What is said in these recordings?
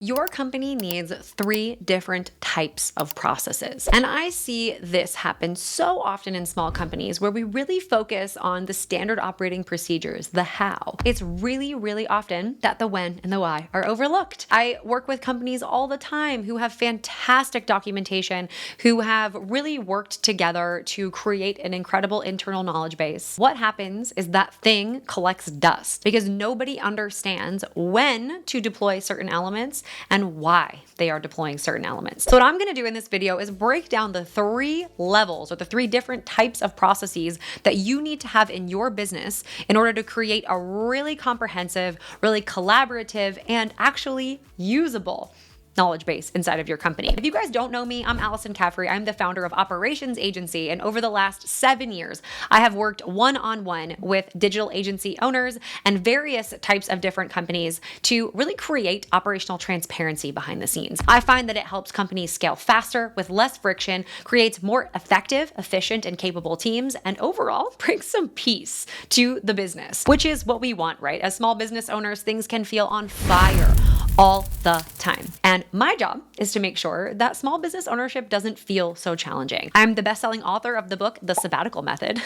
Your company needs 3 different types of processes. And I see this happen so often in small companies where we really focus on the standard operating procedures, the how. It's really often that the when and the why are overlooked. I work with companies all the time who have fantastic documentation, who have really worked together to create an incredible internal knowledge base. What happens is that thing collects dust because nobody understands when to deploy certain elements and why they are deploying certain elements. So what I'm gonna do in this video is break down the 3 levels or the 3 different types of processes that you need to have in your business in order to create a really comprehensive, really collaborative, and actually usable knowledge base inside of your company. If you guys don't know me, I'm Allison Caffrey. I'm the founder of Operations Agency, and over the last 7 years, I have worked one-on-one with digital agency owners and various types of different companies to really create operational transparency behind the scenes. I find that it helps companies scale faster with less friction, creates more effective, efficient, and capable teams, and overall brings some peace to the business, which is what we want, right? As small business owners, things can feel on fire all the time. And my job is to make sure that small business ownership doesn't feel so challenging. I'm the best-selling author of the book, The Sabbatical Method.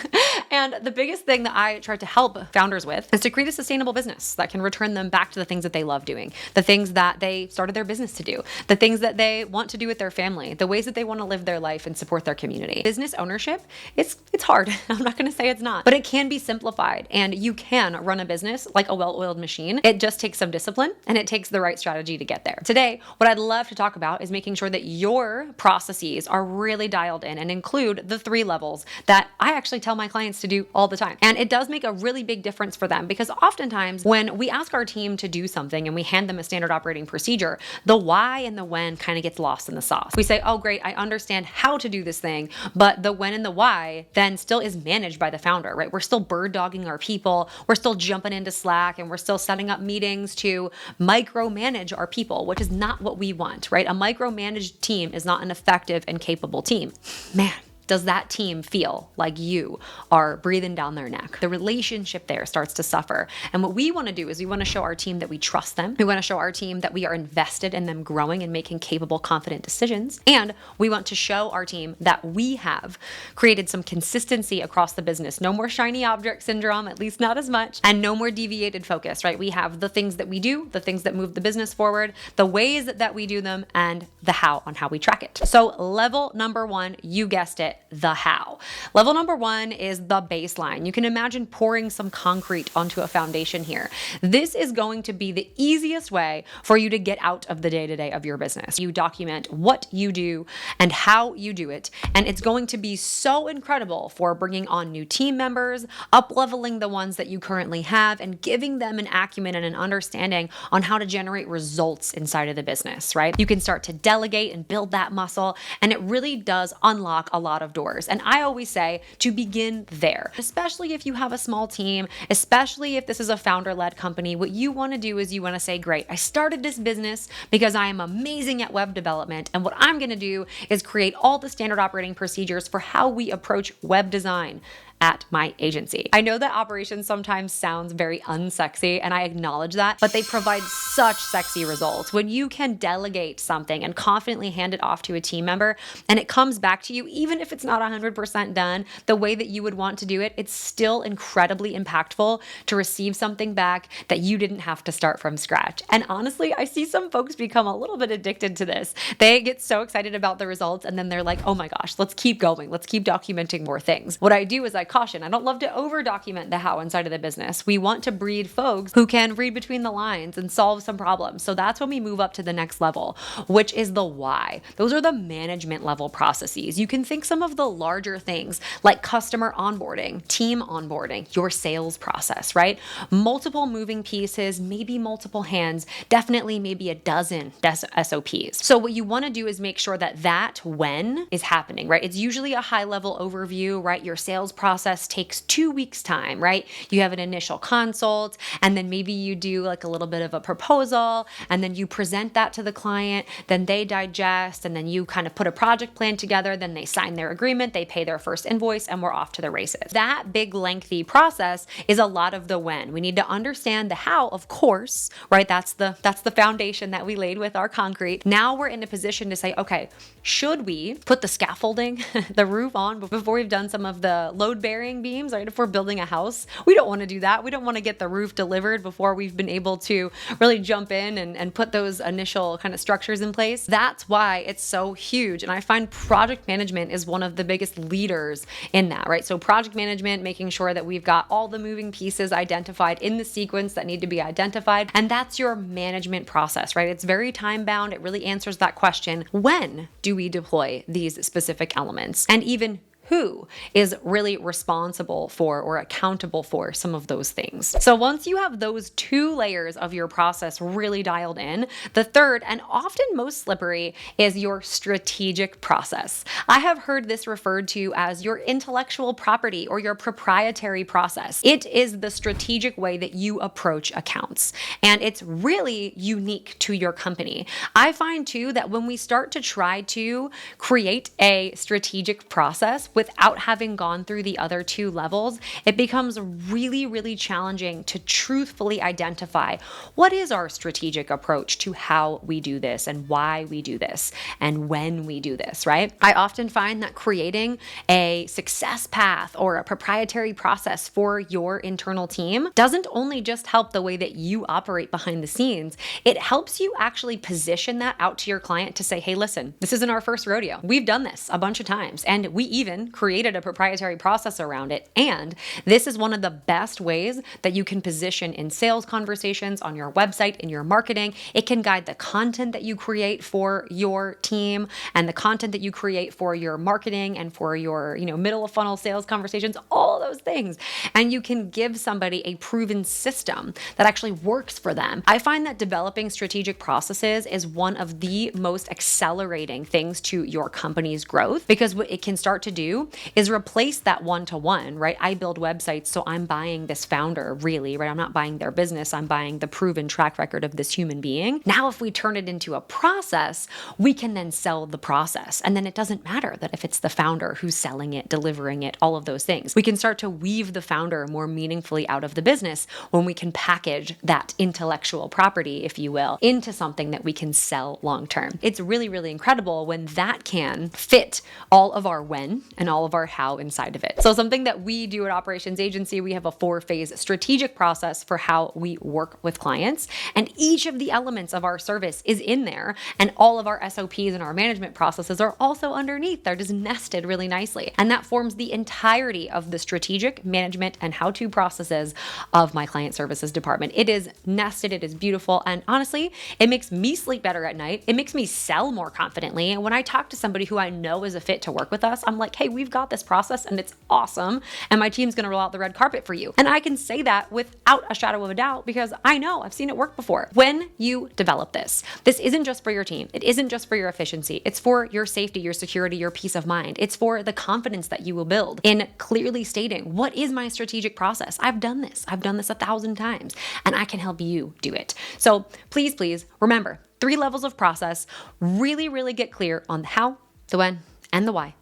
And the biggest thing that I try to help founders with is to create a sustainable business that can return them back to the things that they love doing, the things that they started their business to do, the things that they want to do with their family, the ways that they want to live their life and support their community. Business ownership, it's hard. I'm not going to say it's not, but it can be simplified and you can run a business like a well-oiled machine. It just takes some discipline and it takes the right strategy to get there. Today, what I'd love to talk about is making sure that your processes are really dialed in and include the 3 levels that I actually tell my clients to do all the time. And it does make a really big difference for them because oftentimes when we ask our team to do something and we hand them a standard operating procedure, the why and the when kind of gets lost in the sauce. We say, oh great, I understand how to do this thing, but the when and the why then still is managed by the founder, right? We're still bird dogging our people. We're still jumping into Slack and we're still setting up meetings to micromanage our people, which is not what we want, right? A micromanaged team is not an effective and capable team. Man, does that team feel like you are breathing down their neck? The relationship there starts to suffer. And what we want to do is we want to show our team that we trust them. We want to show our team that we are invested in them growing and making capable, confident decisions. And we want to show our team that we have created some consistency across the business. No more shiny object syndrome, at least not as much, and no more deviated focus, right? We have the things that we do, the things that move the business forward, the ways that we do them, and the how on how we track it. So level number 1, you guessed it, the how. Level number 1 is the baseline. You can imagine pouring some concrete onto a foundation here. This is going to be the easiest way for you to get out of the day-to-day of your business. You document what you do and how you do it, and it's going to be so incredible for bringing on new team members, up-leveling the ones that you currently have, and giving them an acumen and an understanding on how to generate results inside of the business, right? You can start to delegate and build that muscle, and it really does unlock a lot of doors. And I always say to begin there, especially if you have a small team, especially if this is a founder-led company. What you want to do is you want to say, great, I started this business because I am amazing at web development. And what I'm going to do is create all the standard operating procedures for how we approach web design at my agency. I know that operations sometimes sounds very unsexy, and I acknowledge that, but they provide such sexy results. When you can delegate something and confidently hand it off to a team member, and it comes back to you, even if it's not 100% done the way that you would want to do it, it's still incredibly impactful to receive something back that you didn't have to start from scratch. And honestly, I see some folks become a little bit addicted to this. They get so excited about the results, and then they're like, oh my gosh, let's keep going. Let's keep documenting more things. What I do is I caution. I don't love to over document the how inside of the business. We want to breed folks who can read between the lines and solve some problems. So that's when we move up to the next level, which is the why. Those are the management level processes. You can think some of the larger things like customer onboarding, team onboarding, your sales process, right? Multiple moving pieces, maybe multiple hands, definitely maybe a dozen SOPs. So what you want to do is make sure that when is happening, right? It's usually a high level overview, right? Your sales process process takes 2 weeks time, right? You have an initial consult, and then maybe you do like a little bit of a proposal, and then you present that to the client, then they digest, and then you kind of put a project plan together, then they sign their agreement, they pay their first invoice, and we're off to the races. That big lengthy process is a lot of the when. We need to understand the how, of course, right? That's the foundation that we laid with our concrete. Now we're in a position to say, okay, should we put the scaffolding, the roof on before we've done some of the load bearing beams, right? If we're building a house, we don't want to do that. We don't want to get the roof delivered before we've been able to really jump in and put those initial kind of structures in place. That's why it's so huge. And I find project management is one of the biggest leaders in that, right? So project management, making sure that we've got all the moving pieces identified in the sequence that need to be identified. And that's your management process, right? It's very time bound. It really answers that question. When do we deploy these specific elements? And even who is really responsible for or accountable for some of those things. So once you have those 2 layers of your process really dialed in, the third and often most slippery is your strategic process. I have heard this referred to as your intellectual property or your proprietary process. It is the strategic way that you approach accounts, and it's really unique to your company. I find too that when we start to try to create a strategic process without having gone through the other 2 levels, it becomes really, really challenging to truthfully identify what is our strategic approach to how we do this and why we do this and when we do this, right? I often find that creating a success path or a proprietary process for your internal team doesn't only just help the way that you operate behind the scenes, it helps you actually position that out to your client to say, hey, listen, this isn't our first rodeo. We've done this a bunch of times, and we even created a proprietary process around it. And this is one of the best ways that you can position in sales conversations, on your website, in your marketing. It can guide the content that you create for your team and the content that you create for your marketing and for your, middle of funnel sales conversations, all those things. And you can give somebody a proven system that actually works for them. I find that developing strategic processes is one of the most accelerating things to your company's growth, because what it can start to do is replace that one-to-one, right? I build websites, so I'm buying this founder, really, right? I'm not buying their business. I'm buying the proven track record of this human being. Now, if we turn it into a process, we can then sell the process. And then it doesn't matter that if it's the founder who's selling it, delivering it, all of those things. We can start to weave the founder more meaningfully out of the business when we can package that intellectual property, if you will, into something that we can sell long-term. It's really, really incredible when that can fit all of our when and all of our how inside of it. So something that we do at Operations Agency, we have a 4-phase strategic process for how we work with clients. And each of the elements of our service is in there. And all of our SOPs and our management processes are also underneath. They're just nested really nicely. And that forms the entirety of the strategic management and how-to processes of my client services department. It is nested. It is beautiful. And honestly, it makes me sleep better at night. It makes me sell more confidently. And when I talk to somebody who I know is a fit to work with us, I'm like, hey, we've got this process and it's awesome. And my team's going to roll out the red carpet for you. And I can say that without a shadow of a doubt because I know I've seen it work before. When you develop this isn't just for your team. It isn't just for your efficiency. It's for your safety, your security, your peace of mind. It's for the confidence that you will build in clearly stating, what is my strategic process? I've done this 1,000 times and I can help you do it. So please remember 3 levels of process. Really, really get clear on the how, the when, and the why.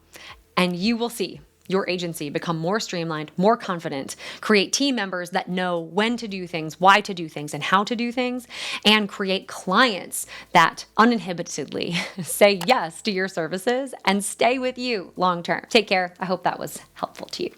And you will see your agency become more streamlined, more confident, create team members that know when to do things, why to do things, and how to do things, and create clients that uninhibitedly say yes to your services and stay with you long term. Take care. I hope that was helpful to you.